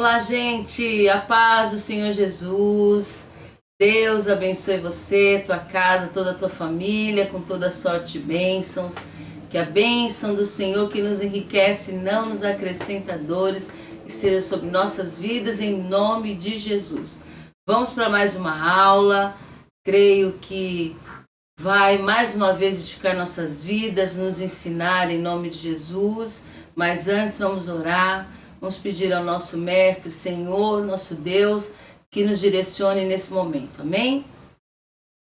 Olá, gente, a paz do Senhor Jesus. Deus abençoe você, tua casa, toda a tua família, com toda sorte e bênçãos. Que a bênção do Senhor que nos enriquece não nos acrescenta dores e seja sobre nossas vidas em nome de Jesus. Vamos para mais uma aula. Creio que vai mais uma vez edificar nossas vidas, nos ensinar em nome de Jesus. Mas antes vamos orar. Vamos pedir ao nosso Mestre, Senhor, nosso Deus, que nos direcione nesse momento. Amém?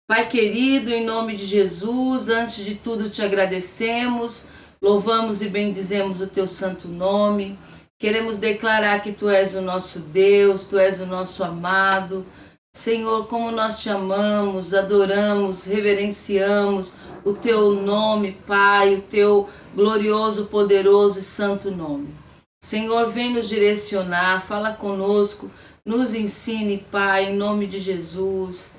Pai querido, em nome de Jesus, antes de tudo te agradecemos, louvamos e bendizemos o teu santo nome. Queremos declarar que tu és o nosso Deus, tu és o nosso amado. Senhor, como nós te amamos, adoramos, reverenciamos o teu nome, Pai, o teu glorioso, poderoso e santo nome. Senhor, vem nos direcionar, fala conosco, nos ensine, Pai, em nome de Jesus.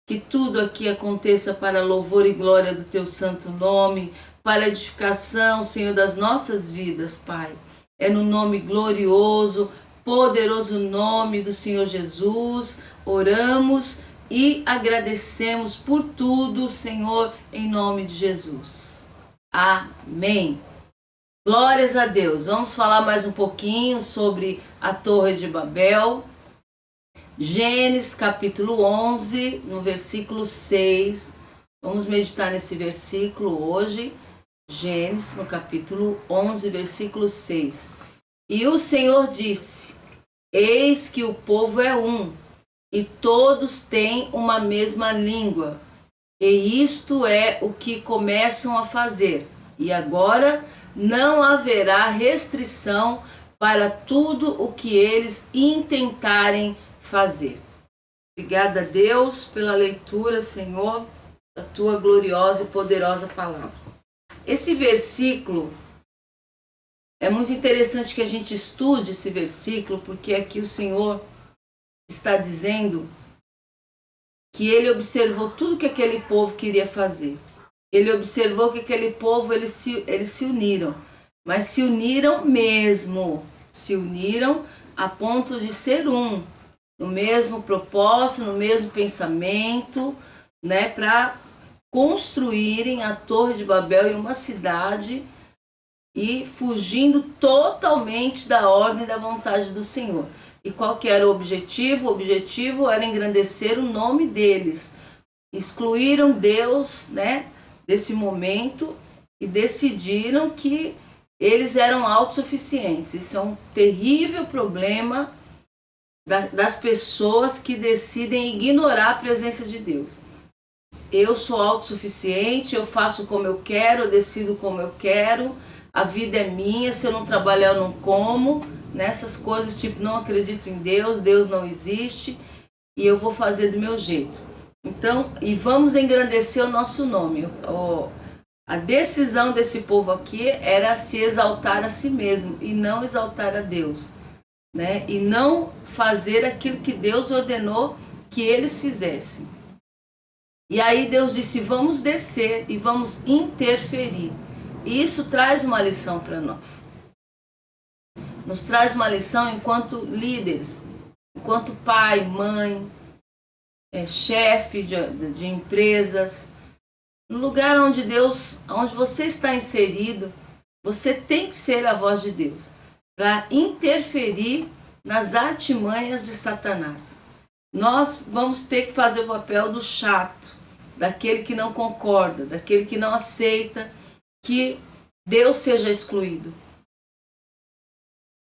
Que tudo aqui aconteça para louvor e glória do teu santo nome, para edificação, Senhor, das nossas vidas, Pai. É no nome glorioso, poderoso nome do Senhor Jesus, oramos e agradecemos por tudo, Senhor, em nome de Jesus. Amém. Glórias a Deus. Vamos falar mais um pouquinho sobre a Torre de Babel. Gênesis capítulo 11, no versículo 6. Vamos meditar nesse versículo hoje. Gênesis, no capítulo 11, versículo 6. E o Senhor disse: Eis que o povo é um, e todos têm uma mesma língua. E isto é o que começam a fazer. E agora não haverá restrição para tudo o que eles intentarem fazer. Obrigada a Deus pela leitura, Senhor, da tua gloriosa e poderosa palavra. Esse versículo, é muito interessante que a gente estude esse versículo, porque aqui o Senhor está dizendo que ele observou tudo que aquele povo queria fazer. Ele observou que aquele povo, eles se uniram, mas se uniram mesmo, se uniram a ponto de ser um, no mesmo propósito, no mesmo pensamento, né, para construírem a Torre de Babel em uma cidade e fugindo totalmente da ordem e da vontade do Senhor. E qual que era o objetivo? O objetivo era engrandecer o nome deles. Excluíram Deus, né, desse momento e decidiram que eles eram autossuficientes. Isso é um terrível problema das pessoas que decidem ignorar a presença de Deus. Eu sou autossuficiente, eu faço como eu quero, eu decido como eu quero, a vida é minha, se eu não trabalhar eu não como, nessas coisas tipo não acredito em Deus, Deus não existe e eu vou fazer do meu jeito. Então, e vamos engrandecer o nosso nome. A decisão desse povo aqui era se exaltar a si mesmo e não exaltar a Deus, né? E não fazer aquilo que Deus ordenou que eles fizessem. E aí Deus disse: vamos descer e vamos interferir. E isso traz uma lição para nós. Nos traz uma lição enquanto líderes, enquanto pai, mãe, chefe de empresas. No lugar onde você está inserido, você tem que ser a voz de Deus para interferir nas artimanhas de Satanás. Nós vamos ter que fazer o papel do chato, daquele que não concorda, daquele que não aceita que Deus seja excluído.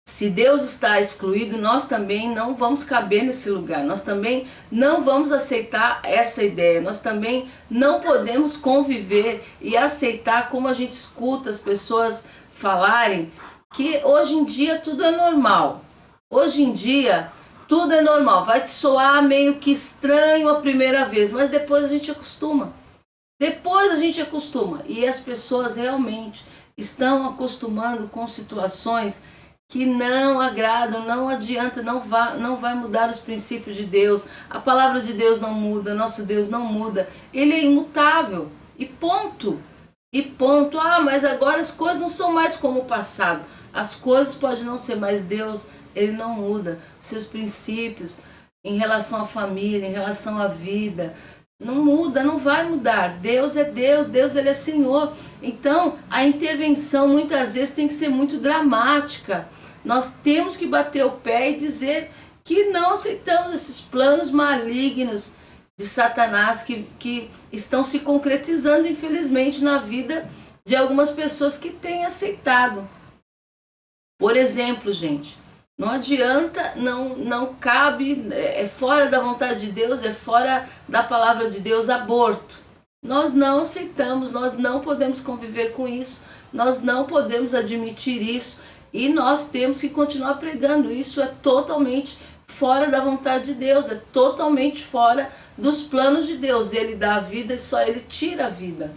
Se Deus está excluído, nós também não vamos caber nesse lugar, nós também não vamos aceitar essa ideia, nós também não podemos conviver e aceitar como a gente escuta as pessoas falarem que hoje em dia tudo é normal. Hoje em dia tudo é normal, vai te soar meio que estranho a primeira vez, mas depois a gente acostuma. Depois a gente acostuma e as pessoas realmente estão acostumando com situações que não agradam, não adianta, não vai mudar os princípios de Deus. A palavra de Deus não muda, nosso Deus não muda. Ele é imutável. E ponto. E ponto. Ah, mas agora as coisas não são mais como o passado. As coisas podem não ser, mas Deus ele não muda. Seus princípios em relação à família, em relação à vida, não muda, não vai mudar. Deus é Deus, Deus ele é Senhor. Então, a intervenção muitas vezes tem que ser muito dramática. Nós temos que bater o pé e dizer que não aceitamos esses planos malignos de Satanás que estão se concretizando, infelizmente, na vida de algumas pessoas que têm aceitado. Por exemplo, gente, não adianta, não cabe, é fora da vontade de Deus, é fora da palavra de Deus, aborto. Nós não aceitamos, nós não podemos conviver com isso, nós não podemos admitir isso e nós temos que continuar pregando. Isso é totalmente fora da vontade de Deus, é totalmente fora dos planos de Deus. Ele dá a vida e só ele tira a vida.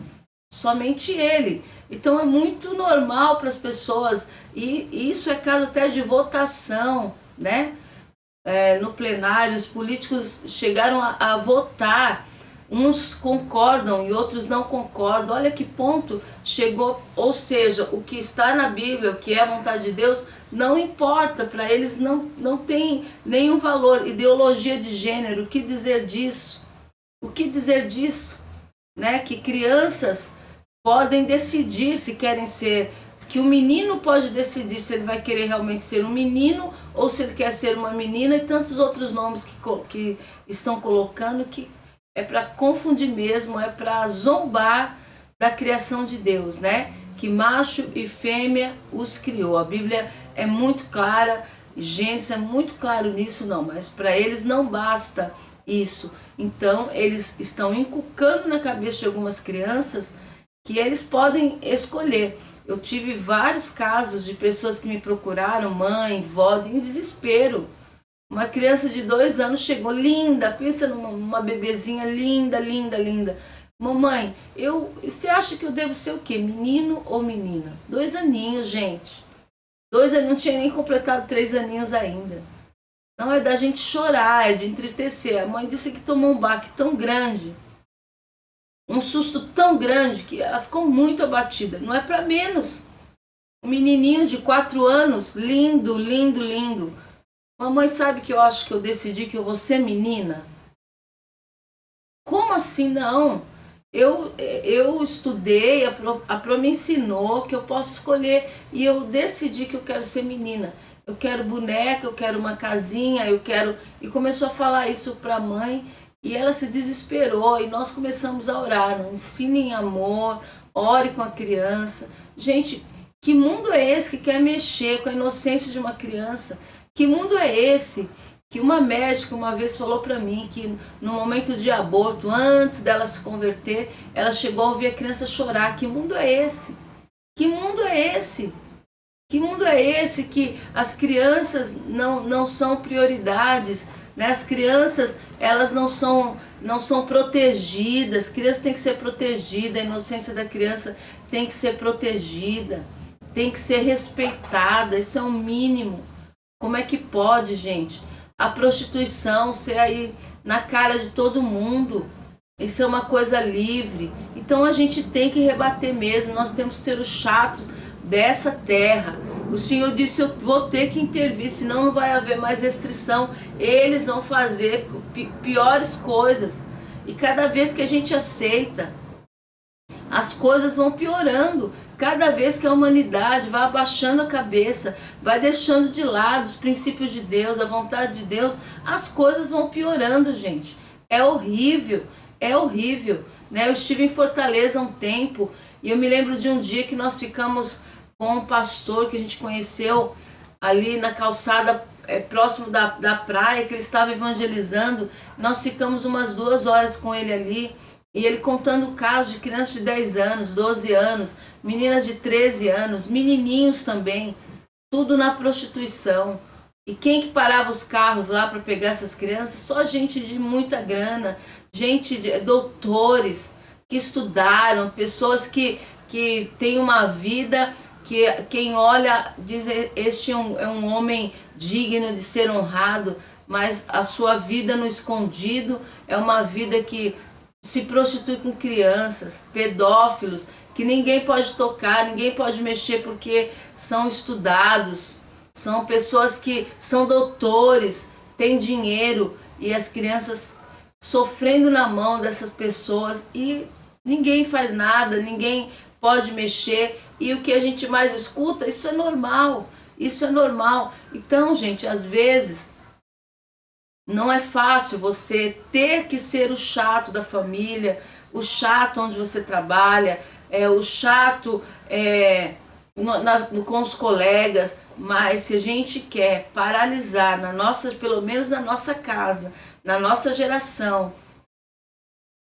Somente ele. Então é muito normal para as pessoas, e isso é caso até de votação, né? No plenário, os políticos chegaram a votar, uns concordam e outros não concordam. Olha que ponto chegou, ou seja, o que está na Bíblia, o que é a vontade de Deus, não importa, para eles não tem nenhum valor. Ideologia de gênero, o que dizer disso? O que dizer disso? Né? Que crianças podem decidir se querem ser, que o menino pode decidir se ele vai querer realmente ser um menino ou se ele quer ser uma menina, e tantos outros nomes que estão colocando, que é para confundir mesmo, é para zombar da criação de Deus, né? Que macho e fêmea os criou. A Bíblia é muito clara, Gênesis é muito claro nisso, não, mas para eles não basta isso. Então eles estão inculcando na cabeça de algumas crianças que eles podem escolher. Eu tive vários casos de pessoas que me procuraram, mãe, vó, em desespero. Uma criança de 2 anos chegou, linda, pensa numa bebezinha linda, linda, linda. Mamãe, você acha que eu devo ser o quê? Menino ou menina? 2 aninhos, gente. 2 aninhos, não tinha nem completado 3 aninhos ainda. Não é da gente chorar, é de entristecer. A mãe disse que tomou um baque tão grande, um susto tão grande, que ela ficou muito abatida. Não é para menos. Um menininho de 4 anos, lindo, lindo, lindo. Mamãe, sabe que eu acho que eu decidi que eu vou ser menina? Como assim não? Eu estudei, a Pro me ensinou que eu posso escolher e eu decidi que eu quero ser menina. Eu quero boneca, eu quero uma casinha, eu quero... E começou a falar isso para a mãe e ela se desesperou e nós começamos a orar. Não ensine em amor, ore com a criança. Gente, que mundo é esse que quer mexer com a inocência de uma criança? Que mundo é esse? Que uma médica uma vez falou para mim que no momento de aborto, antes dela se converter, ela chegou a ouvir a criança chorar. Que mundo é esse? Que mundo é esse? Que mundo é esse que as crianças não são prioridades, né? As crianças, elas não são protegidas. As crianças têm que ser protegidas, a inocência da criança tem que ser protegida, tem que ser respeitada, isso é o mínimo. Como é que pode, gente? A prostituição ser aí na cara de todo mundo. Isso é uma coisa livre. Então a gente tem que rebater mesmo. Nós temos que ser os chatos dessa terra. O Senhor disse, eu vou ter que intervir, senão não vai haver mais restrição. Eles vão fazer piores coisas. E cada vez que a gente aceita, as coisas vão piorando. Cada vez que a humanidade vai abaixando a cabeça, vai deixando de lado os princípios de Deus, a vontade de Deus, as coisas vão piorando, gente. É horrível, né? Eu estive em Fortaleza há um tempo e eu me lembro de um dia que nós ficamos com um pastor que a gente conheceu ali na calçada próximo da praia, que ele estava evangelizando. Nós ficamos umas 2 horas com ele ali. E ele contando casos de crianças de 10 anos, 12 anos, meninas de 13 anos, menininhos também, tudo na prostituição. E quem que parava os carros lá para pegar essas crianças? Só gente de muita grana, doutores que estudaram, pessoas que têm uma vida que quem olha diz, este é um homem digno de ser honrado, mas a sua vida no escondido é uma vida que se prostitui com crianças, pedófilos, que ninguém pode tocar, ninguém pode mexer porque são estudados, são pessoas que são doutores, têm dinheiro, e as crianças sofrendo na mão dessas pessoas e ninguém faz nada, ninguém pode mexer. E o que a gente mais escuta, isso é normal, isso é normal. Então, gente, às vezes não é fácil você ter que ser o chato da família, o chato onde você trabalha, o chato com os colegas, mas se a gente quer paralisar pelo menos na nossa casa, na nossa geração,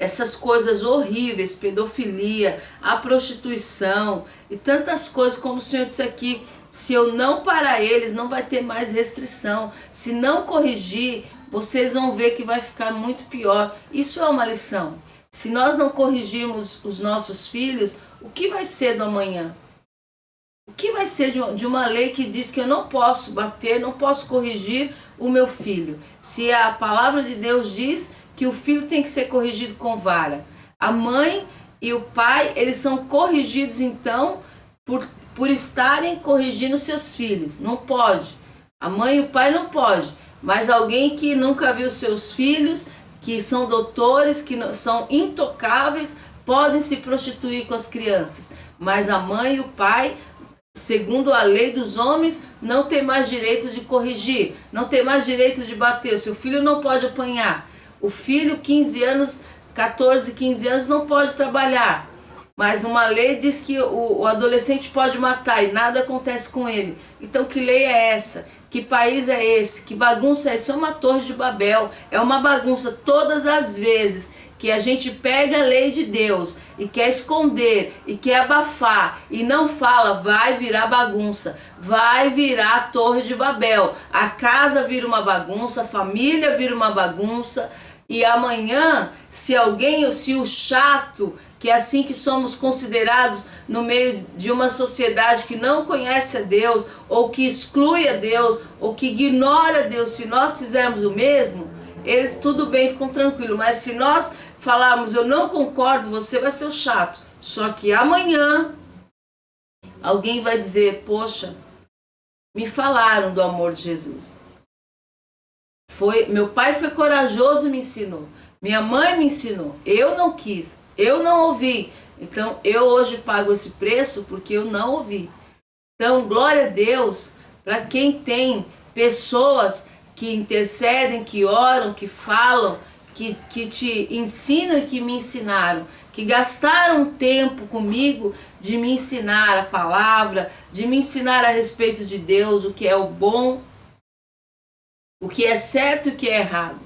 essas coisas horríveis, pedofilia, a prostituição e tantas coisas, como o Senhor disse aqui, se eu não parar eles, não vai ter mais restrição. Se não corrigir, vocês vão ver que vai ficar muito pior. Isso é uma lição. Se nós não corrigirmos os nossos filhos, o que vai ser do amanhã? O que vai ser de uma lei que diz que eu não posso bater, não posso corrigir o meu filho? Se a palavra de Deus diz que o filho tem que ser corrigido com vara. A mãe e o pai, eles são corrigidos então por estarem corrigindo seus filhos. Não pode. A mãe e o pai não pode. Mas alguém que nunca viu seus filhos, que são doutores, que são intocáveis, podem se prostituir com as crianças. Mas a mãe e o pai, segundo a lei dos homens, não tem mais direito de corrigir, não tem mais direito de bater. O seu filho não pode apanhar. O filho, 15 anos, 14, 15 anos, não pode trabalhar. Mas uma lei diz que o adolescente pode matar e nada acontece com ele. Então que lei é essa? Que país é esse? Que bagunça é isso? É uma torre de Babel. É uma bagunça todas as vezes que a gente pega a lei de Deus e quer esconder e quer abafar e não fala, vai virar bagunça, vai virar torre de Babel. A casa vira uma bagunça, a família vira uma bagunça. E amanhã, se o chato, que é assim que somos considerados no meio de uma sociedade que não conhece a Deus, ou que exclui a Deus, ou que ignora a Deus, se nós fizermos o mesmo, eles tudo bem, ficam tranquilos. Mas se nós falarmos, eu não concordo, você vai ser o chato. Só que amanhã, alguém vai dizer, poxa, me falaram do amor de Jesus. Meu pai foi corajoso e me ensinou. Minha mãe me ensinou. Eu não quis. Eu não ouvi. Então eu hoje pago esse preço porque eu não ouvi. Então glória a Deus para quem tem pessoas que intercedem, que oram, que falam, que te ensinam e que me ensinaram. Que gastaram tempo comigo de me ensinar a palavra, de me ensinar a respeito de Deus, o que é o bom, o que é certo e o que é errado,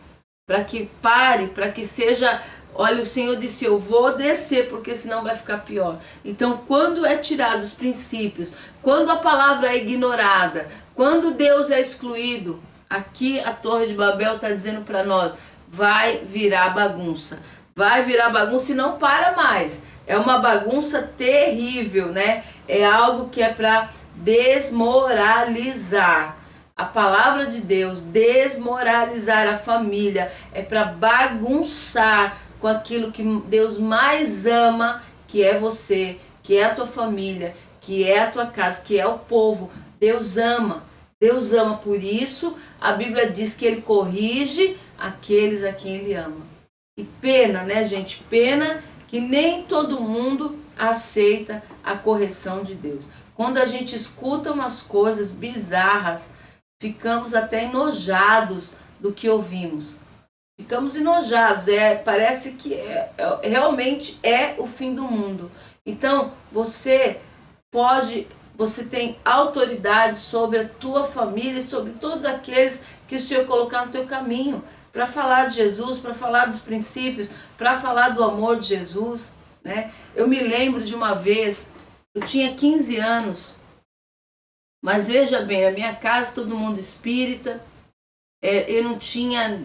para que pare, para que seja, olha, o Senhor disse, eu vou descer, porque senão vai ficar pior. Então, quando é tirado os princípios, quando a palavra é ignorada, quando Deus é excluído, aqui a Torre de Babel está dizendo para nós, vai virar bagunça. Vai virar bagunça e não para mais. É uma bagunça terrível, né? É algo que é para desmoralizar. A palavra de Deus, desmoralizar a família, é para bagunçar com aquilo que Deus mais ama, que é você, que é a tua família, que é a tua casa, que é o povo. Deus ama, por isso a Bíblia diz que Ele corrige aqueles a quem Ele ama. E pena, né, gente? Pena que nem todo mundo aceita a correção de Deus. Quando a gente escuta umas coisas bizarras, ficamos até enojados do que ouvimos. Ficamos enojados, parece que realmente é o fim do mundo. Então, você tem autoridade sobre a tua família e sobre todos aqueles que o Senhor colocar no teu caminho, para falar de Jesus, para falar dos princípios, para falar do amor de Jesus, né? Eu me lembro de uma vez, eu tinha 15 anos, mas veja bem, na minha casa todo mundo espírita, eu não tinha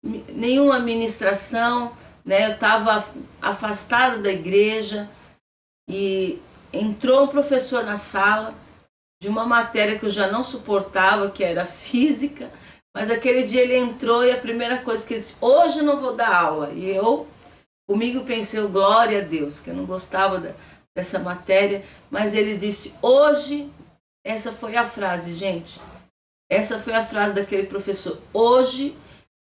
nenhuma ministração, né? Eu estava afastada da igreja e entrou um professor na sala de uma matéria que eu já não suportava, que era física, mas aquele dia ele entrou e a primeira coisa que ele disse, hoje eu não vou dar aula. E eu, comigo, pensei, glória a Deus, que eu não gostava dessa matéria, mas ele disse, hoje Essa foi a frase, gente. Essa foi a frase daquele professor. Hoje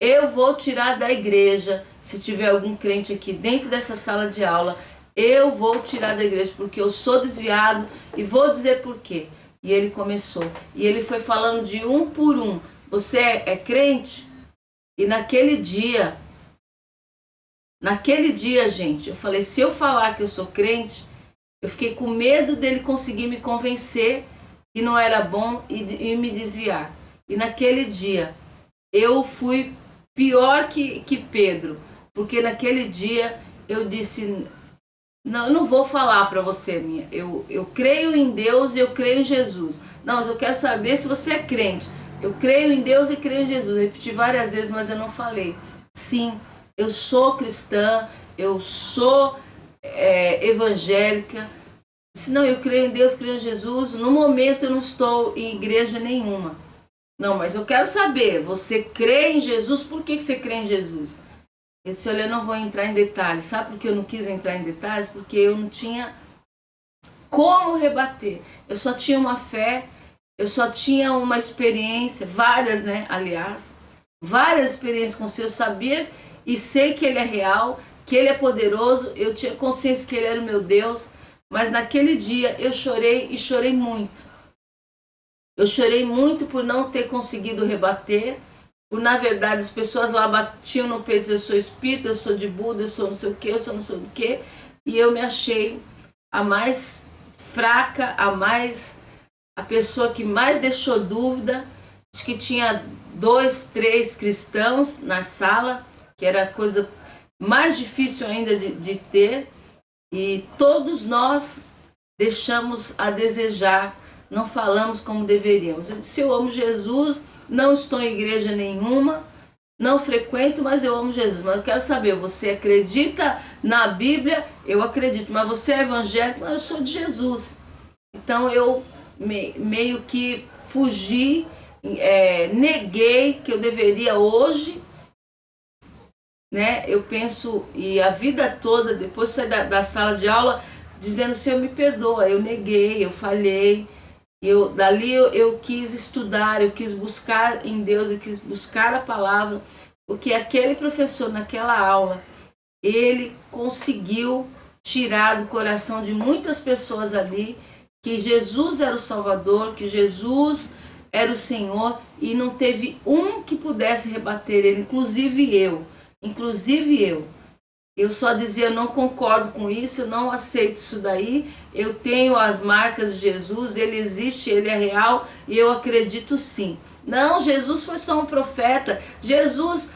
eu vou tirar da igreja, se tiver algum crente aqui dentro dessa sala de aula, eu vou tirar da igreja porque eu sou desviado e vou dizer por quê. E ele começou. E ele foi falando de um por um. Você é crente? E naquele dia, gente, eu falei, se eu falar que eu sou crente, eu fiquei com medo dele conseguir me convencer que não era bom e me desviar. E naquele dia, eu fui pior que Pedro, porque naquele dia eu disse, não, eu não vou falar para você, eu creio em Deus e eu creio em Jesus. Não, mas eu quero saber se você é crente. Eu creio em Deus e creio em Jesus. Eu repeti várias vezes, mas eu não falei. Sim, eu sou cristã, eu sou evangélica. Se não, eu creio em Deus, creio em Jesus. No momento eu não estou em igreja nenhuma. Não, mas eu quero saber, você crê em Jesus? Por que você crê em Jesus? Eu disse, olha, eu não vou entrar em detalhes. Sabe por que eu não quis entrar em detalhes? Porque eu não tinha como rebater. Eu só tinha uma fé, eu só tinha uma experiência, várias, né, aliás, várias experiências com o Senhor. Eu sabia e sei que Ele é real, que Ele é poderoso, eu tinha consciência que Ele era o meu Deus, mas naquele dia eu chorei e chorei muito. Eu chorei muito por não ter conseguido rebater, por, na verdade, as pessoas lá batiam no peito, diziam, eu sou espírita, eu sou de Buda, eu sou não sei o que, eu sou não sei o que, e eu me achei a mais fraca, a pessoa que mais deixou dúvida. Acho que tinha 2, 3 cristãos na sala, que era a coisa mais difícil ainda de ter, e todos nós deixamos a desejar, não falamos como deveríamos. Eu disse, eu amo Jesus, não estou em igreja nenhuma, não frequento, mas eu amo Jesus. Mas eu quero saber, você acredita na Bíblia? Eu acredito. Mas você é evangélico? Não, eu sou de Jesus. Então eu meio que fugi, neguei que eu deveria hoje, né? Eu penso, e a vida toda, depois de sair da sala de aula, dizendo, Senhor, me perdoa, eu neguei, eu falhei. Dali eu quis estudar, eu quis buscar em Deus, eu quis buscar a palavra, porque aquele professor naquela aula, ele conseguiu tirar do coração de muitas pessoas ali que Jesus era o Salvador, que Jesus era o Senhor, e não teve um que pudesse rebater ele, inclusive eu. Eu só dizia, eu não concordo com isso, eu não aceito isso daí, eu tenho as marcas de Jesus, ele existe, ele é real e eu acredito sim. Não, Jesus foi só um profeta, Jesus,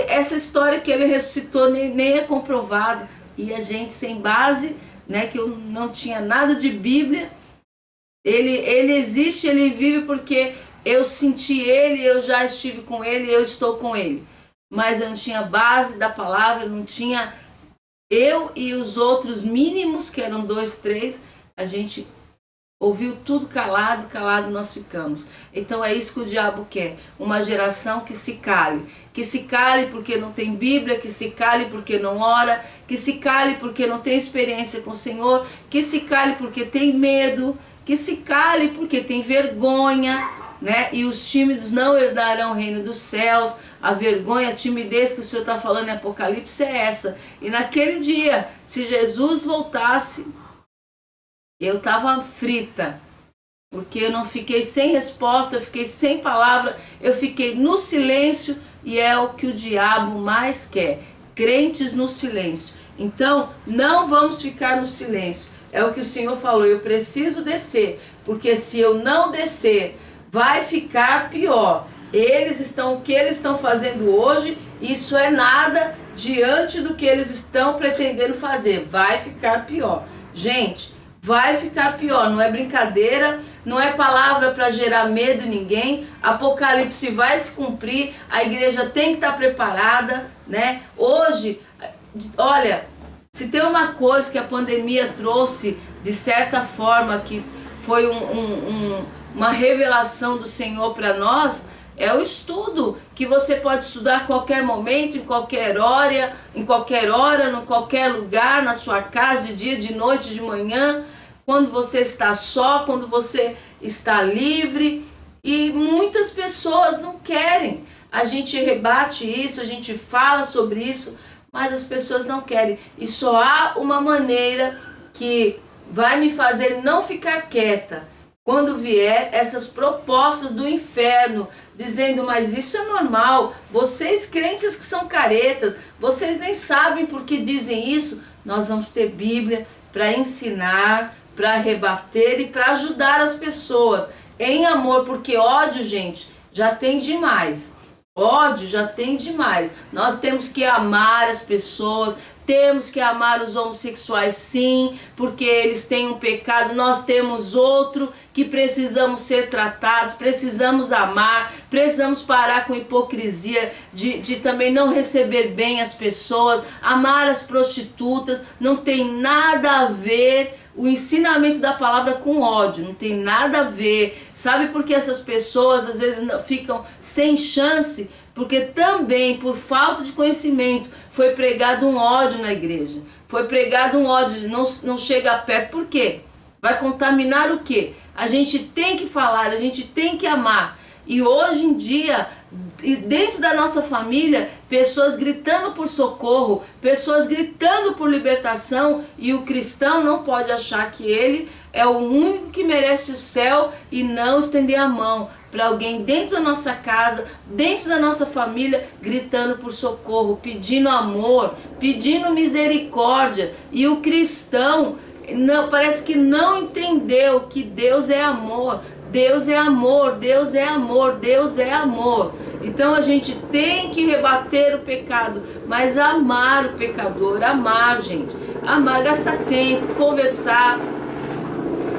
essa história que ele ressuscitou nem é comprovado. E a gente sem base, né, que eu não tinha nada de Bíblia, ele existe, ele vive porque eu senti ele, eu já estive com ele, eu estou com ele. Mas eu não tinha base da palavra, eu não tinha... Eu e os outros mínimos, que eram 2, 3, a gente ouviu tudo calado, e calado nós ficamos. Então é isso que o diabo quer, uma geração que se cale porque não tem Bíblia, que se cale porque não ora, que se cale porque não tem experiência com o Senhor, que se cale porque tem medo, que se cale porque tem vergonha, né? E os tímidos não herdarão o reino dos céus. A vergonha, a timidez que o Senhor está falando em Apocalipse é essa. E naquele dia, se Jesus voltasse, eu estava frita, porque eu não fiquei sem resposta, eu fiquei sem palavra, eu fiquei no silêncio, e é o que o diabo mais quer, crentes no silêncio. Então, não vamos ficar no silêncio. É o que o Senhor falou, eu preciso descer, porque se eu não descer, vai ficar pior. O que eles estão fazendo hoje, isso é nada diante do que eles estão pretendendo fazer. Vai ficar pior. Gente, vai ficar pior. Não é brincadeira, não é palavra para gerar medo em ninguém. Apocalipse vai se cumprir, a igreja tem que estar preparada, né? Hoje, olha, se tem uma coisa que a pandemia trouxe, de certa forma, que foi uma revelação do Senhor para nós, é o estudo, que você pode estudar a qualquer momento, em qualquer hora, em qualquer lugar, na sua casa, de dia, de noite, de manhã. quando você está só, quando você está livre. E muitas pessoas não querem. A gente rebate isso, a gente fala sobre isso, mas as pessoas não querem. E só há uma maneira que vai me fazer não ficar quieta. Quando vier essas propostas do inferno, dizendo, mas isso é normal, vocês crentes que são caretas, vocês nem sabem por que dizem isso, nós vamos ter Bíblia para ensinar, para rebater e para ajudar as pessoas em amor, porque ódio, gente, já tem demais. Ódio já tem demais. Nós temos que amar as pessoas, temos que amar os homossexuais, sim, porque eles têm um pecado, nós temos outro que precisamos ser tratados, precisamos amar, precisamos parar com hipocrisia de também não receber bem as pessoas, amar as prostitutas. Não tem nada a ver o ensinamento da palavra com ódio, não tem nada a ver. Sabe por que essas pessoas às vezes ficam sem chance? Porque também, por falta de conhecimento, foi pregado um ódio na igreja. Foi pregado um ódio, não chega perto. Por quê? Vai contaminar o quê? A gente tem que falar, a gente tem que amar. E hoje em dia, dentro da nossa família, pessoas gritando por socorro, pessoas gritando por libertação, e o cristão não pode achar que ele é o único que merece o céu e não estender a mão para alguém dentro da nossa casa, dentro da nossa família, gritando por socorro, pedindo amor, pedindo misericórdia. E o cristão parece que não entendeu que Deus é amor. Deus é amor, Deus é amor, Deus é amor. Então a gente tem que rebater o pecado, mas amar o pecador, amar, gente. Amar, gastar tempo, conversar.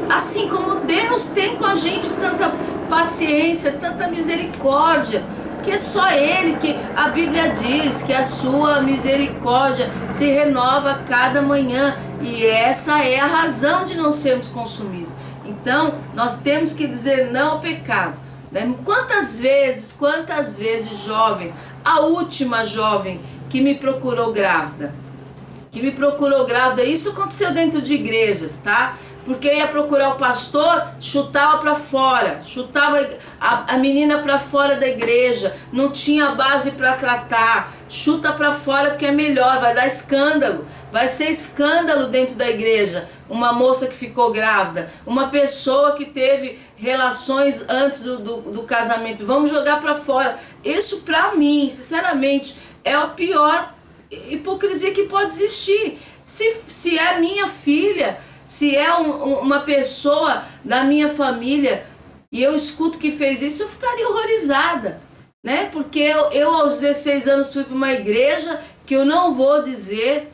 Assim como Deus tem com a gente tanta paciência, tanta misericórdia, que é só Ele, que a Bíblia diz que a sua misericórdia se renova a cada manhã. E essa é a razão de não sermos consumidos. Então, nós temos que dizer não ao pecado. Né? Quantas vezes, jovens, a última jovem que me procurou grávida, isso aconteceu dentro de igrejas, tá? Porque ia procurar o pastor, chutava para fora, chutava a menina para fora da igreja, não tinha base para tratar, chuta para fora porque é melhor, vai dar escândalo, vai ser escândalo dentro da igreja. Uma moça que ficou grávida, uma pessoa que teve relações antes do casamento, vamos jogar para fora. Isso para mim, sinceramente, é a pior hipocrisia que pode existir. Se é minha filha, se é uma pessoa da minha família e eu escuto que fez isso, eu ficaria horrorizada, né? Porque eu aos 16 anos fui para uma igreja que eu não vou dizer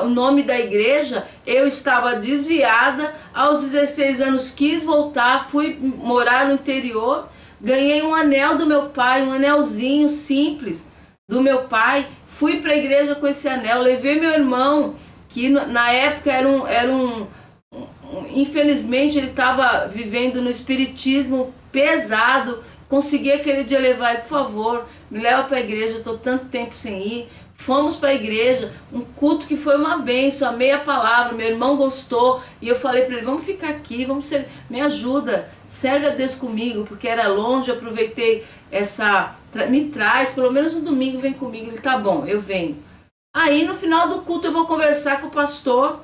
o nome da igreja. Eu estava desviada, aos 16 anos quis voltar, fui morar no interior, ganhei um anel do meu pai, um anelzinho simples do meu pai, fui para a igreja com esse anel, levei meu irmão, que na época infelizmente ele estava vivendo no espiritismo pesado, consegui aquele dia levar ele, por favor, me leva para a igreja, eu estou tanto tempo sem ir. Fomos para a igreja, um culto que foi uma bênção, amei a palavra, meu irmão gostou, e eu falei para ele, vamos ficar aqui, me ajuda, serve a Deus comigo, porque era longe, eu aproveitei me traz, pelo menos no domingo vem comigo. Ele, tá bom, eu venho. Aí no final do culto eu vou conversar com o pastor.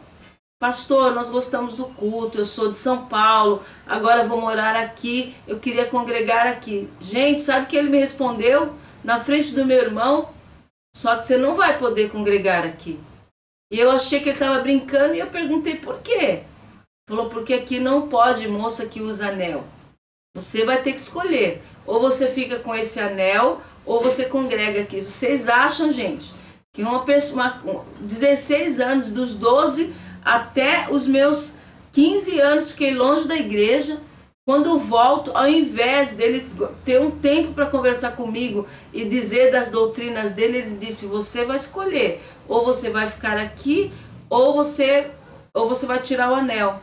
Pastor, nós gostamos do culto, eu sou de São Paulo, agora vou morar aqui, eu queria congregar aqui. Gente, sabe que ele me respondeu na frente do meu irmão? Só que você não vai poder congregar aqui. E eu achei que ele estava brincando e eu perguntei por quê. Falou, porque aqui não pode moça que usa anel. Você vai ter que escolher. Ou você fica com esse anel, ou você congrega aqui. Vocês acham, gente, que uma pessoa, 16 anos, dos 12 até os meus 15 anos, fiquei longe da igreja. Quando eu volto, ao invés dele ter um tempo para conversar comigo e dizer das doutrinas dele, ele disse, você vai escolher, ou você vai ficar aqui, ou você vai tirar o anel.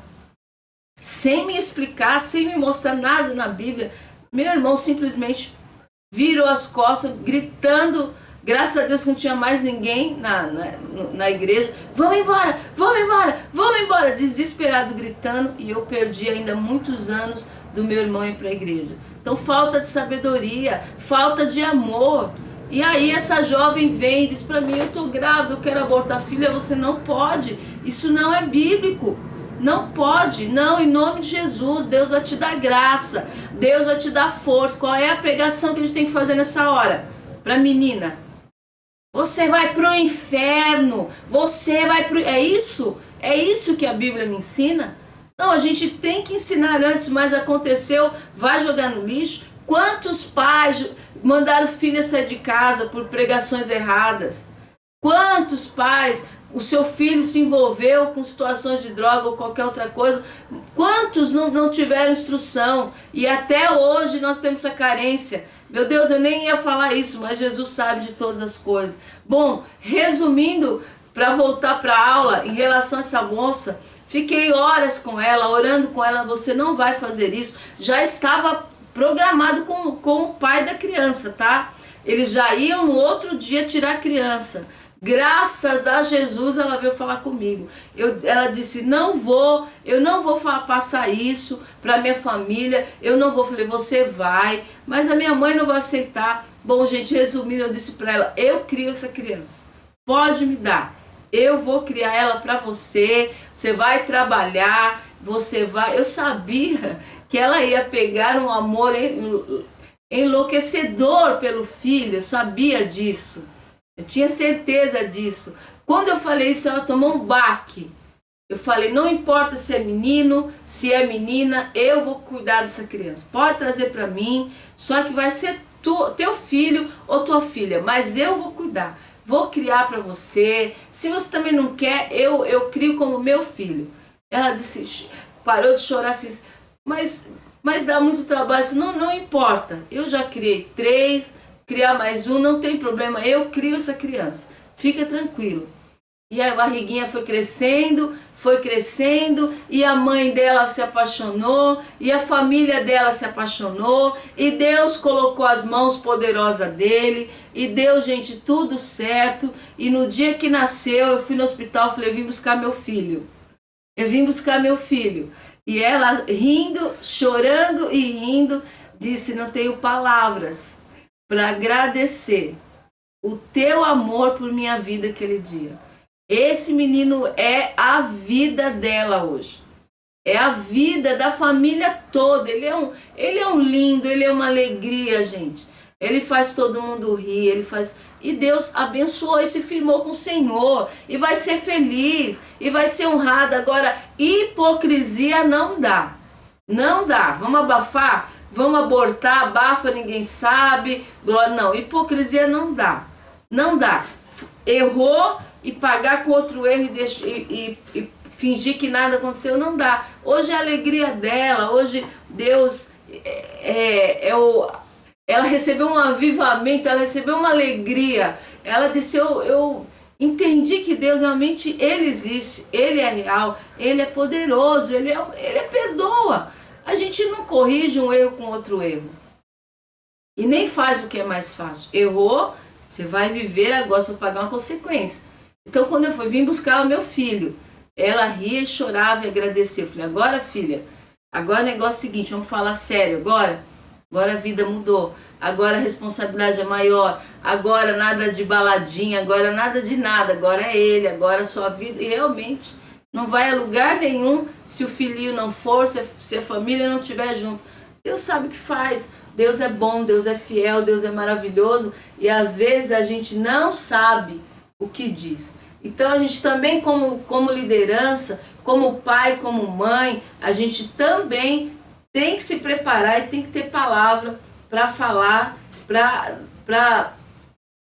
Sem me explicar, sem me mostrar nada na Bíblia, meu irmão simplesmente virou as costas, gritando Graças a Deus que não tinha mais ninguém na igreja. Vamos embora, vamos embora, vamos embora. Desesperado, gritando. E eu perdi ainda muitos anos do meu irmão ir para a igreja. Então falta de sabedoria, falta de amor. E aí essa jovem vem e diz para mim, eu estou grávida, eu quero abortar. Filha, você não pode. Isso não é bíblico. Não pode, não, em nome de Jesus. Deus vai te dar graça, Deus vai te dar força. Qual é a pregação que a gente tem que fazer nessa hora? Para a menina: você vai pro inferno, você vai pro... É isso que a Bíblia me ensina? Não, a gente tem que ensinar antes, mas aconteceu, vai jogar no lixo. Quantos pais mandaram filha sair de casa por pregações erradas? Quantos pais, o seu filho se envolveu com situações de droga ou qualquer outra coisa? Quantos não tiveram instrução? E até hoje nós temos essa carência. Meu Deus, eu nem ia falar isso, mas Jesus sabe de todas as coisas. Bom, resumindo, para voltar para a aula, em relação a essa moça, fiquei horas com ela, orando com ela. Você não vai fazer isso. Já estava programado com o pai da criança, tá? Eles já iam no outro dia tirar a criança. Graças a Jesus ela veio falar comigo. Ela disse, eu não vou passar isso para minha família, eu não vou. Falei, você vai, mas a minha mãe não vai aceitar. Bom, gente, resumindo, eu disse para ela, eu crio essa criança, pode me dar, eu vou criar ela para você, você vai trabalhar, você vai. Eu sabia que ela ia pegar um amor enlouquecedor pelo filho, eu sabia disso. Eu tinha certeza disso. Quando eu falei isso, ela tomou um baque. Eu falei, não importa se é menino, se é menina, eu vou cuidar dessa criança. Pode trazer para mim, só que vai ser teu filho ou tua filha, mas eu vou cuidar. Vou criar para você. Se você também não quer, eu crio como meu filho. Ela disse, parou de chorar assim, mas dá muito trabalho. Disse, não importa, eu já criei 3, criar mais um, não tem problema, eu crio essa criança, fica tranquilo. E a barriguinha foi crescendo, e a mãe dela se apaixonou, e a família dela se apaixonou, e Deus colocou as mãos poderosas dele, e deu, gente, tudo certo. E no dia que nasceu, eu fui no hospital, falei, eu vim buscar meu filho. E ela rindo, chorando e rindo, disse, não tenho palavras para agradecer o teu amor por minha vida aquele dia. Esse menino é a vida dela hoje. É a vida da família toda. Ele é um lindo, ele é uma alegria, gente. Ele faz todo mundo rir, E Deus abençoou e se firmou com o Senhor. E vai ser feliz, e vai ser honrado. Agora, hipocrisia não dá. Não dá. Vamos abafar? Vamos abortar, abafa, ninguém sabe. Não, hipocrisia não dá. Não dá. Errou e pagar com outro erro e fingir que nada aconteceu, não dá. Hoje é a alegria dela, hoje Deus ela recebeu um avivamento, ela recebeu uma alegria. Ela disse, eu entendi que Deus realmente, Ele existe, Ele é real, Ele é poderoso, Ele perdoa. A gente não corrige um erro com outro erro. E nem faz o que é mais fácil. Errou, você vai viver agora, você vai pagar uma consequência. Então quando eu vim buscar o meu filho, ela ria e chorava e agradecia. Eu falei, agora filha, agora o negócio é o seguinte, vamos falar sério agora. Agora a vida mudou, agora a responsabilidade é maior, agora nada de baladinha, agora nada de nada, agora é ele, agora a sua vida. E realmente não vai a lugar nenhum se o filhinho não for, se a família não estiver junto. Deus sabe o que faz, Deus é bom, Deus é fiel, Deus é maravilhoso, e às vezes a gente não sabe o que diz. Então a gente também como liderança, como pai, como mãe, a gente também tem que se preparar e tem que ter palavra para falar, para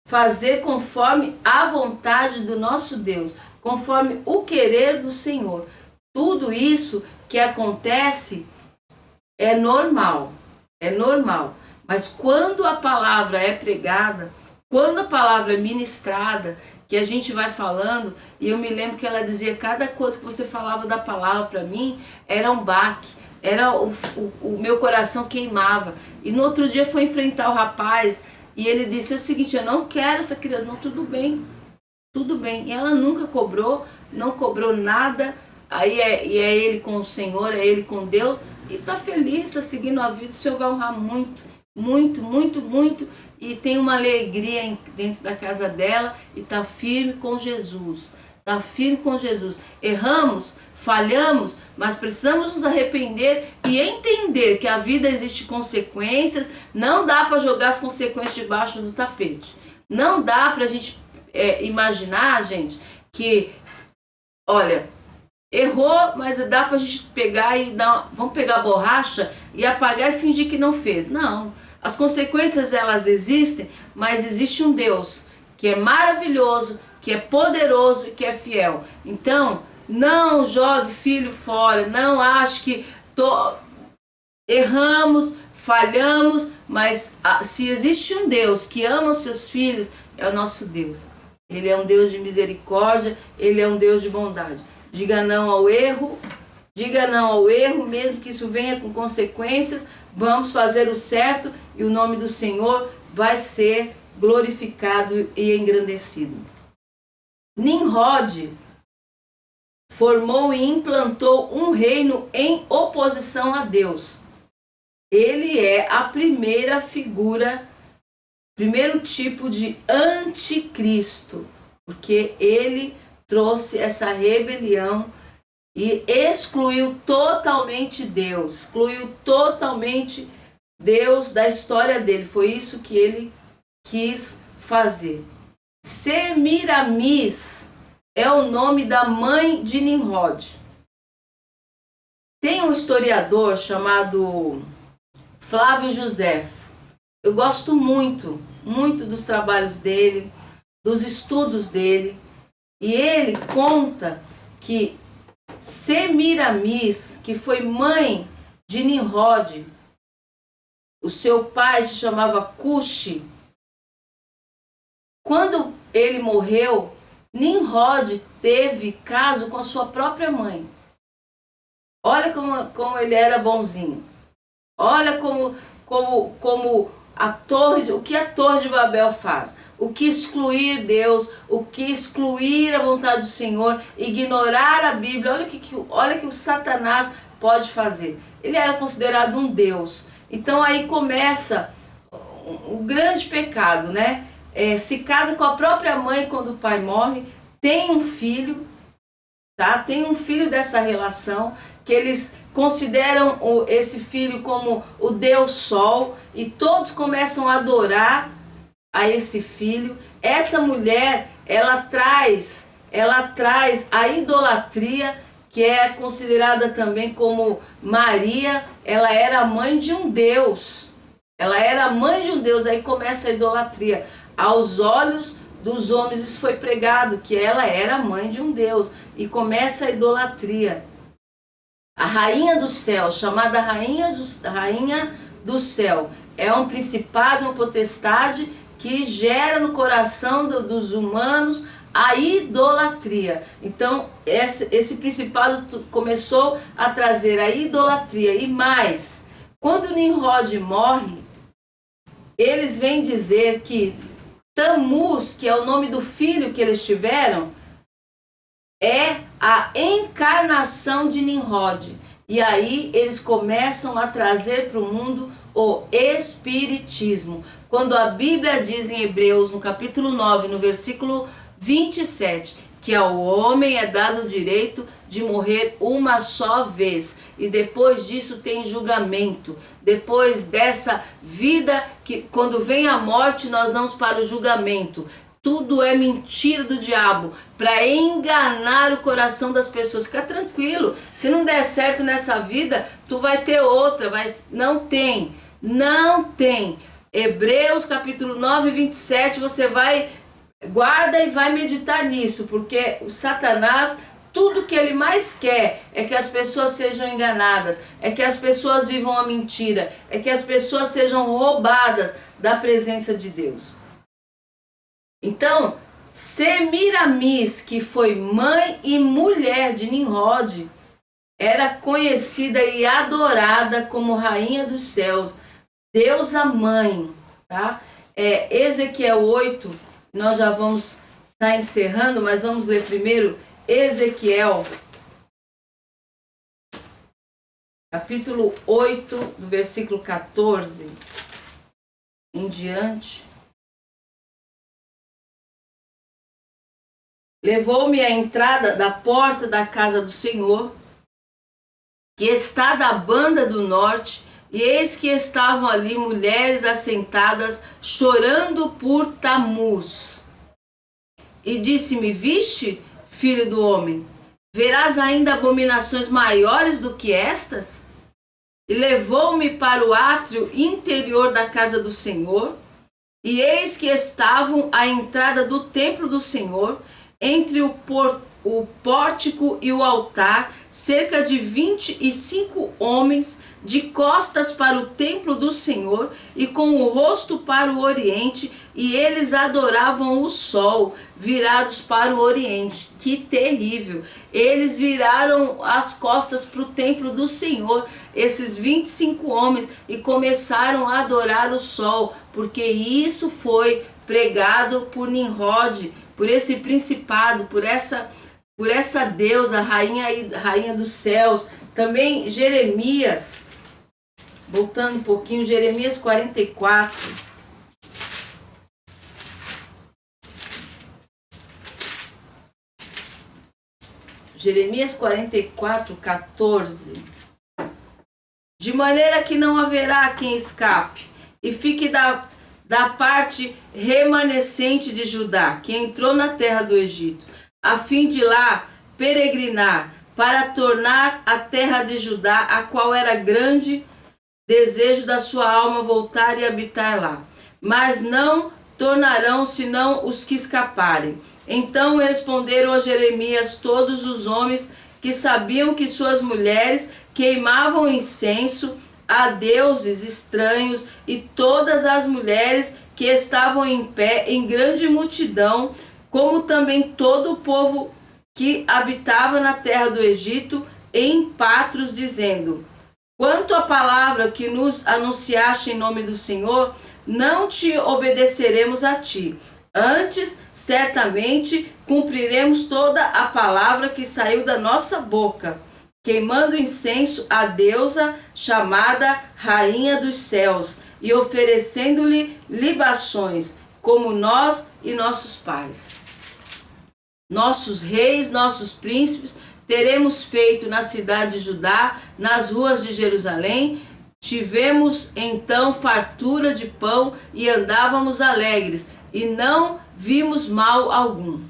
fazer conforme a vontade do nosso Deus, conforme o querer do Senhor. Tudo isso que acontece é normal, mas quando a palavra é pregada, quando a palavra é ministrada, que a gente vai falando, e eu me lembro que ela dizia, cada coisa que você falava da palavra para mim era um baque, o meu coração queimava. E no outro dia foi enfrentar o rapaz, E ele disse o seguinte: eu não quero essa criança. Não, tudo bem, tudo bem. E ela nunca cobrou, não cobrou nada. Aí é ele com o Senhor, é ele com Deus. E tá feliz, tá seguindo a vida. O Senhor vai honrar muito, muito, muito, muito. E tem uma alegria dentro da casa dela. E tá firme com Jesus. Tá firme com Jesus. Erramos, falhamos, mas precisamos nos arrepender e entender que a vida existe consequências. Não dá para jogar as consequências debaixo do tapete. Não dá para a gente imaginar, gente, que, olha, errou, mas dá pra gente pegar e vamos pegar a borracha e apagar e fingir que não fez. Não, as consequências elas existem, mas existe um Deus que é maravilhoso, que é poderoso e que é fiel. Então, não jogue filho fora, não ache que erramos, falhamos, mas se existe um Deus que ama os seus filhos, é o nosso Deus. Ele é um Deus de misericórdia, ele é um Deus de bondade. Diga não ao erro, mesmo que isso venha com consequências. Vamos fazer o certo e o nome do Senhor vai ser glorificado e engrandecido. Nimrod formou e implantou um reino em oposição a Deus. Ele é a primeira figura, primeiro tipo de anticristo, porque ele trouxe essa rebelião e excluiu totalmente Deus, da história dele. Foi isso que ele quis fazer. Semiramis é o nome da mãe de Nimrod. Tem um historiador chamado Flávio Josefo. Eu gosto muito dos trabalhos dele, dos estudos dele. E ele conta que Semiramis, que foi mãe de Nimrod, o seu pai se chamava Cuxi. Quando ele morreu, Nimrod teve caso com a sua própria mãe. Olha como ele era bonzinho. Olha como o que a Torre de Babel faz. O que excluir Deus, o que excluir a vontade do Senhor, ignorar a Bíblia. Olha que o Satanás pode fazer. Ele era considerado um Deus. Então aí começa um grande pecado, né? Se casa com a própria mãe quando o pai morre, tem um filho, tá? Tem um filho dessa relação, que eles consideram esse filho como o Deus Sol, e todos começam a adorar a esse filho. Essa mulher, ela traz a idolatria, que é considerada também como Maria. Ela era a mãe de um Deus. Aí começa a idolatria. Aos olhos dos homens isso foi pregado, que ela era a mãe de um Deus. E começa a idolatria. A rainha do céu, chamada rainha do céu, é um principado, uma potestade que gera no coração dos humanos a idolatria. Então, esse principado começou a trazer a idolatria. E mais, quando Nimrod morre, eles vêm dizer que Tammuz, que é o nome do filho que eles tiveram, é a encarnação de Nimrod. E aí eles começam a trazer para o mundo o espiritismo. Quando a Bíblia diz em Hebreus, no capítulo 9, no versículo 27, que ao homem é dado o direito de morrer uma só vez, e depois disso tem julgamento. Depois dessa vida, que quando vem a morte, nós vamos para o julgamento. Tudo é mentira do diabo para enganar o coração das pessoas. Fica tranquilo, se não der certo nessa vida, tu vai ter outra. Não tem. Hebreus capítulo 9, 27, você guarda e vai meditar nisso, porque o Satanás, tudo que ele mais quer é que as pessoas sejam enganadas, é que as pessoas vivam a mentira, é que as pessoas sejam roubadas da presença de Deus. Então, Semiramis, que foi mãe e mulher de Nimrod, era conhecida e adorada como rainha dos céus, deusa mãe, tá? Ezequiel 8, nós já vamos estar encerrando, mas vamos ler primeiro Ezequiel, capítulo 8, do versículo 14 em diante. Levou-me à entrada da porta da casa do Senhor, que está da banda do norte, e eis que estavam ali mulheres assentadas, chorando por Tamuz. E disse-me: viste, filho do homem, verás ainda abominações maiores do que estas? E levou-me para o átrio interior da casa do Senhor, e eis que estavam à entrada do templo do Senhor, entre o pórtico e o altar, cerca de 25 homens, de costas para o templo do Senhor e com o rosto para o oriente, e eles adoravam o sol, virados para o oriente. Que terrível! Eles viraram as costas para o templo do Senhor, esses 25 homens, e começaram a adorar o sol, porque isso foi pregado por Nimrod, por esse principado, por essa deusa, rainha dos céus. Também Jeremias, voltando um pouquinho, Jeremias 44. Jeremias 44, 14. De maneira que não haverá quem escape, e fique da parte remanescente de Judá, que entrou na terra do Egito, a fim de lá peregrinar, para tornar a terra de Judá, a qual era grande desejo da sua alma voltar e habitar lá. Mas não tornarão senão os que escaparem. Então responderam a Jeremias todos os homens que sabiam que suas mulheres queimavam incenso a deuses estranhos, e todas as mulheres que estavam em pé em grande multidão, como também todo o povo que habitava na terra do Egito, em Patros, dizendo: quanto à palavra que nos anunciaste em nome do Senhor, não te obedeceremos a ti. Antes, certamente, cumpriremos toda a palavra que saiu da nossa boca, queimando incenso à deusa chamada Rainha dos Céus, e oferecendo-lhe libações, como nós e nossos pais. Nossos reis, nossos príncipes, teremos feito na cidade de Judá, nas ruas de Jerusalém. Tivemos então fartura de pão e andávamos alegres, e não vimos mal algum.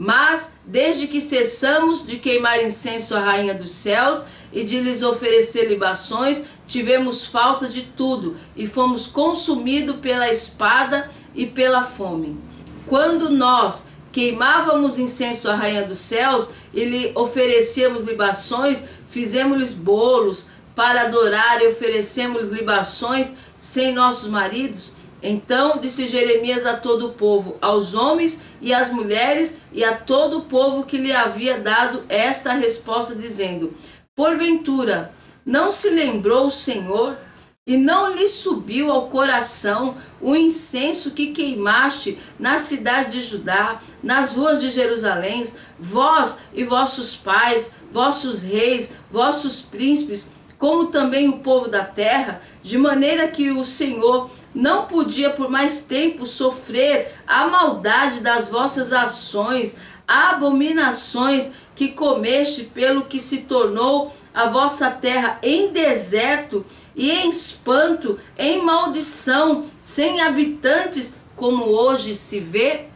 Mas, desde que cessamos de queimar incenso à Rainha dos Céus e de lhes oferecer libações, tivemos falta de tudo e fomos consumidos pela espada e pela fome. Quando nós queimávamos incenso à Rainha dos Céus e lhe oferecíamos libações, fizemos-lhes bolos para adorar e oferecemos libações sem nossos maridos. Então disse Jeremias a todo o povo, aos homens e às mulheres e a todo o povo que lhe havia dado esta resposta, dizendo: porventura não se lembrou o Senhor e não lhe subiu ao coração o incenso que queimaste na cidade de Judá, nas ruas de Jerusalém, vós e vossos pais, vossos reis, vossos príncipes, como também o povo da terra, de maneira que o Senhor não podia por mais tempo sofrer a maldade das vossas ações, abominações que comeste, pelo que se tornou a vossa terra em deserto e em espanto, em maldição, sem habitantes, como hoje se vê?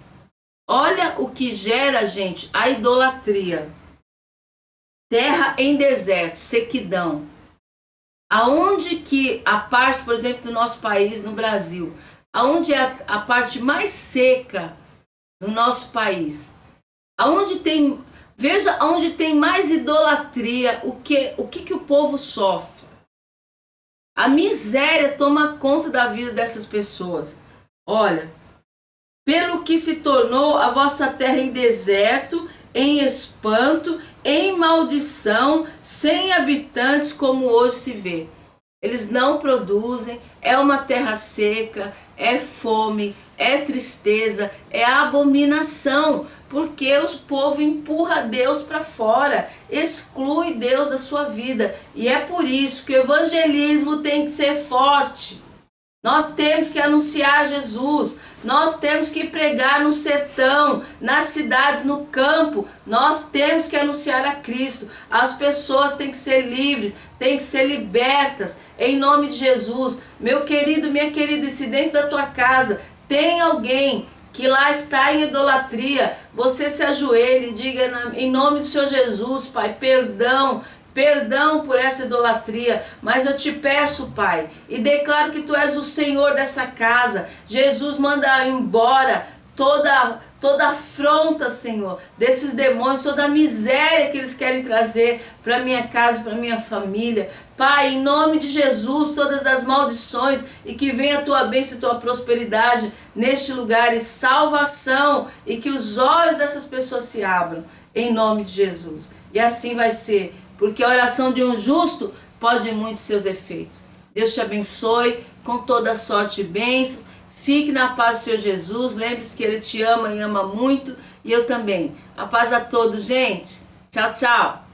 Olha o que gera, gente, a idolatria. Terra em deserto, sequidão. Aonde que a parte, por exemplo, do nosso país, no Brasil, aonde é a parte mais seca do nosso país, aonde tem, veja, aonde tem mais idolatria, o que o povo sofre? A miséria toma conta da vida dessas pessoas. Olha, pelo que se tornou a vossa terra em deserto, em espanto, em maldição, sem habitantes, como hoje se vê. Eles não produzem, é uma terra seca, é fome, é tristeza, é abominação, porque o povo empurra Deus para fora, exclui Deus da sua vida. E é por isso que o evangelismo tem que ser forte. Nós temos que anunciar Jesus, nós temos que pregar no sertão, nas cidades, no campo, nós temos que anunciar a Cristo. As pessoas têm que ser livres, têm que ser libertas, em nome de Jesus. Meu querido, minha querida, se dentro da tua casa tem alguém que lá está em idolatria, você se ajoelhe e diga em nome do Senhor Jesus, Pai, perdão por essa idolatria, mas eu te peço, Pai, e declaro que Tu és o Senhor dessa casa. Jesus, manda embora toda afronta, Senhor, desses demônios, toda a miséria que eles querem trazer para minha casa, para minha família. Pai, em nome de Jesus, todas as maldições, e que venha a Tua bênção e Tua prosperidade neste lugar, e salvação, e que os olhos dessas pessoas se abram, em nome de Jesus. E assim vai ser, porque a oração de um justo pode muito seus efeitos. Deus te abençoe com toda sorte e bênçãos. Fique na paz do Senhor Jesus. Lembre-se que Ele te ama e ama muito. E eu também. A paz a todos, gente. Tchau, tchau.